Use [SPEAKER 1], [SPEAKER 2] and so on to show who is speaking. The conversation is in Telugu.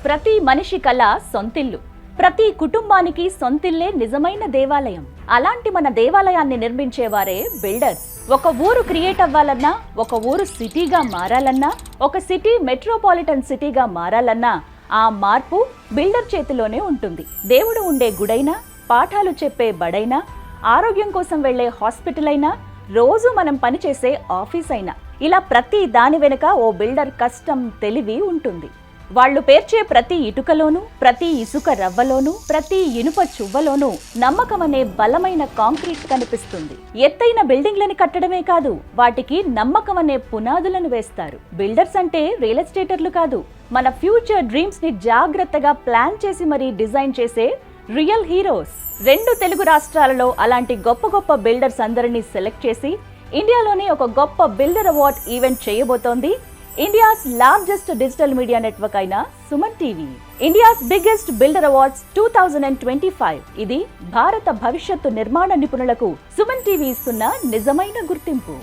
[SPEAKER 1] ప్రతి మనిషి కల సొంతిల్లు, ప్రతి కుటుంబానికి సొంతిల్లే నిజమైన దేవాలయం. అలాంటి మన దేవాలయాన్ని నిర్మించేవారే బిల్డర్స్. ఒక ఊరు క్రియేట్ అవ్వాలన్నా, ఒక ఊరు సిటీగా మారాలన్నా, ఒక సిటీ మెట్రోపాలిటన్ సిటీగా మారాలన్నా ఆ మార్పు బిల్డర్ చేతిలోనే ఉంటుంది. దేవుడు ఉండే గుడైనా, పాఠాలు చెప్పే బడైనా, ఆరోగ్యం కోసం వెళ్లే హాస్పిటల్ అయినా, రోజు మనం పనిచేసే ఆఫీస్ అయినా, ఇలా ప్రతి దాని వెనుక ఓ బిల్డర్ కష్టం, తెలివి ఉంటుంది. వాళ్ళు పేర్చే ప్రతి ఇటుకలోనూ, ప్రతి ఇసుక రవ్వలోనూ, ప్రతి ఇనుప చువ్వలోనూ నమ్మకం అనే బలమైన కాంక్రీట్ కనిపిస్తుంది. ఎత్తైన బిల్డింగ్లని కట్టడమే కాదు, వాటికి నమ్మకం అనే పునాదులను వేస్తారు. బిల్డర్స్ అంటే రియల్ ఎస్టేటర్లు కాదు, మన ఫ్యూచర్ డ్రీమ్స్ ని జాగ్రత్తగా ప్లాన్ చేసి మరీ డిజైన్ చేసే రియల్ హీరోస్. 2 తెలుగు రాష్ట్రాలలో అలాంటి గొప్ప గొప్ప బిల్డర్స్ అందరినీ సెలెక్ట్ చేసి ఇండియాలోనే ఒక గొప్ప బిల్డర్ అవార్డ్ ఈవెంట్ చేయబోతోంది India's largest digital media network అయిన Suman TV. India's biggest builder awards 2025. ఇది భారత భవిష్యత్తు నిర్మాణ నిపుణులకు సుమన్ టీవీ ఇస్తున్న నిజమైన గుర్తింపు.